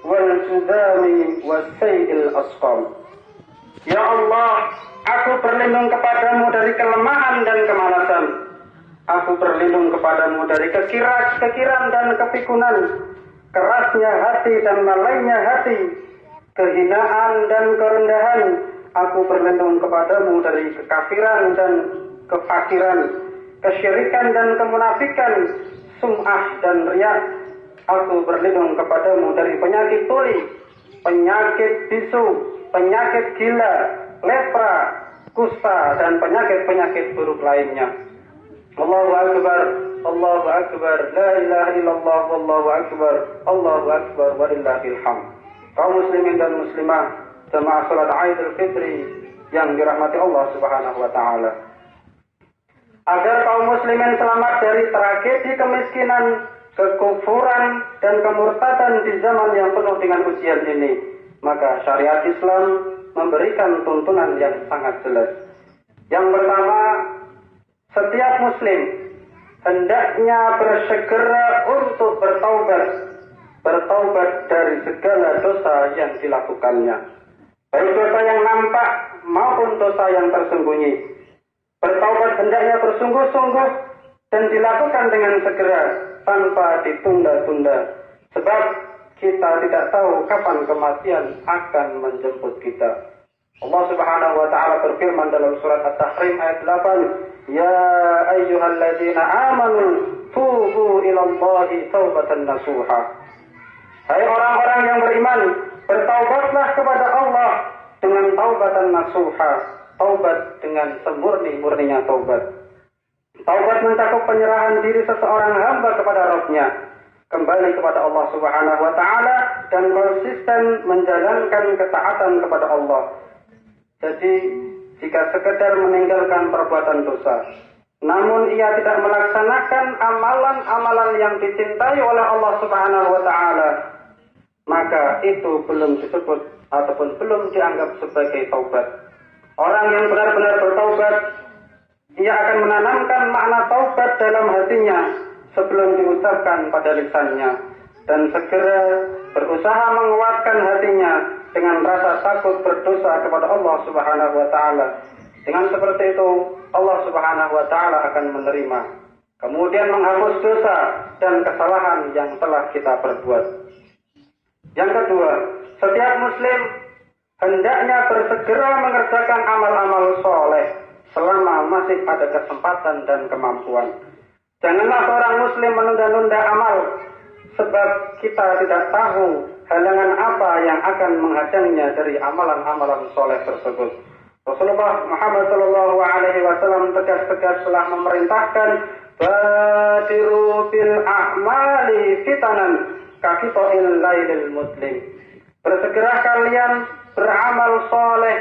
wal judami wasail asqam. Ya Allah, aku berlindung kepadamu dari kelemahan dan kemalasan. Aku berlindung kepadamu dari kekiran dan kepikunan, kerasnya hati dan lalainya hati, kehinaan dan kerendahan. Aku berlindung kepadamu dari kekafiran dan kefakiran, kesyirikan dan kemunafikan, sum'ah dan riya. Aku berlindung kepadamu dari penyakit tuli, penyakit bisu, penyakit gila, lepra, kusta, dan penyakit-penyakit buruk lainnya. Allahu Akbar, Allahu Akbar, la ilaha illallah, wallahu akbar, Allahu Akbar, walillahil hamd. Kaum muslimin dan muslimah, jemaah salat Idul Fitri yang dirahmati Allah Subhanahu wa taala. Agar kaum muslimin selamat dari tragedi kemiskinan, kekufuran, dan kemurtadan di zaman yang penuh dengan ujian ini, maka syariat Islam memberikan tuntunan yang sangat jelas. Yang pertama, setiap muslim hendaknya bersegera untuk bertaubat dari segala dosa yang dilakukannya, baik dosa yang nampak maupun dosa yang tersembunyi. Bertaubat hendaknya bersungguh-sungguh dan dilakukan dengan segera tanpa ditunda-tunda, sebab kita tidak tahu kapan kematian akan menjemput kita. Allah Subhanahu wa taala berfirman dalam surat At-Tahrim ayat 8, "Ya ayyuhalladzina amanu tubu ilallahi taubatan nasuha." Hai orang-orang yang beriman, bertaubatlah kepada Allah dengan taubatan nasuha, taubat dengan semurni-murninya taubat. Taubat mencakup penyerahan diri seseorang hamba kepada Rabb-Nya, kembali kepada Allah Subhanahu wa taala, dan konsisten menjalankan ketaatan kepada Allah. Jadi, jika sekedar meninggalkan perbuatan dosa, namun ia tidak melaksanakan amalan-amalan yang dicintai oleh Allah Subhanahu wa taala, maka itu belum disebut ataupun belum dianggap sebagai taubat. Orang yang benar-benar bertaubat, ia akan menanamkan makna taubat dalam hatinya sebelum diucapkan pada lisannya, dan segera berusaha menguatkan hatinya dengan rasa takut berdosa kepada Allah Subhanahu wa taala. Dengan seperti itu, Allah Subhanahu wa taala akan menerima, kemudian menghapus dosa dan kesalahan yang telah kita perbuat. Yang kedua, setiap muslim hendaknya bersegera mengerjakan amal-amal soleh selama masih ada kesempatan dan kemampuan. Janganlah seorang muslim menunda-nunda amal, sebab kita tidak tahu halangan apa yang akan menghadangnya dari amalan-amalan soleh tersebut. Rasulullah Muhammad SAW tegas-tegas telah memerintahkan, "Badiru bil a'mali fitanan kaqita'il lailil muslim." Bersegera kalian beramal soleh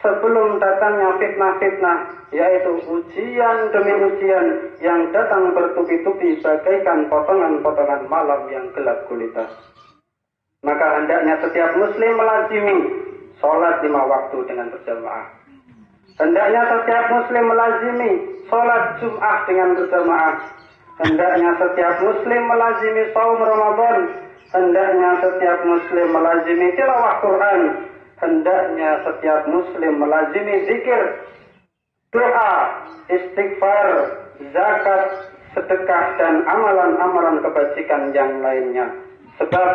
sebelum datangnya fitnah-fitnah, yaitu ujian demi ujian yang datang bertubi-tubi bagaikan potongan-potongan malam yang gelap gulita. Maka hendaknya setiap muslim melazimi sholat 5 waktu dengan berjamaah. Hendaknya setiap muslim melazimi sholat Jum'ah dengan berjamaah. Hendaknya setiap muslim melazimi saum Ramadan. Hendaknya setiap muslim melazimi tilawah Quran. Hendaknya setiap muslim melazimi zikir, doa, istighfar, zakat, sedekah, dan amalan-amalan kebajikan yang lainnya. Sebab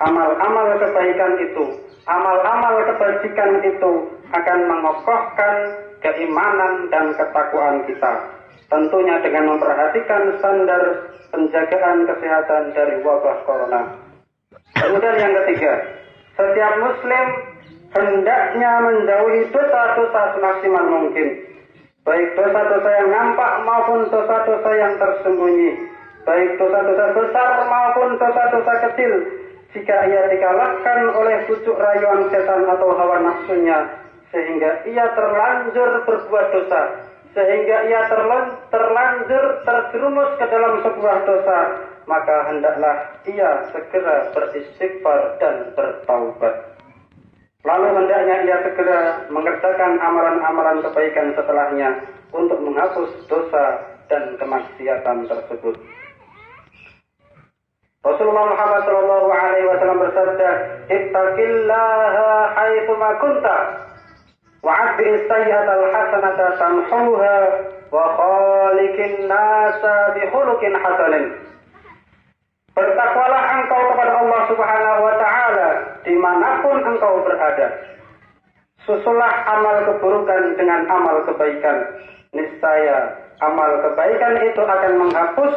amal-amal kebaikan itu, amal-amal kebajikan itu akan mengokohkan keimanan dan ketakwaan kita. Tentunya dengan memperhatikan standar penjagaan kesehatan dari wabah corona. Kemudian yang ketiga, setiap muslim hendaknya menjauhi dosa-dosa semaksimal mungkin, baik dosa-dosa yang nampak maupun dosa-dosa yang tersembunyi, baik dosa-dosa besar maupun dosa-dosa kecil. Jika ia dikalahkan oleh bujuk rayuan setan atau hawa nafsunya, sehingga ia terlanjur berbuat dosa, sehingga ia terlanjur terjerumus ke dalam sebuah dosa, maka hendaklah ia segera beristighfar dan bertaubat. Lalu hendaknya ia segera mengerjakan amalan-amalan kebaikan setelahnya untuk menghapus dosa dan kemaksiatan tersebut. Rasulullah Muhammad SAW bersabda, "Ittaqillaha haitsu ma kunta wa'adbi'is sayyi'atal hasanata tamhuha wa khaliqin nasa bi khuluqin hasanin." Bertakwalah engkau kepada Allah Subhanahu wa taala dimanapun engkau berada. Susulah amal keburukan dengan amal kebaikan. Niscaya amal kebaikan itu akan menghapus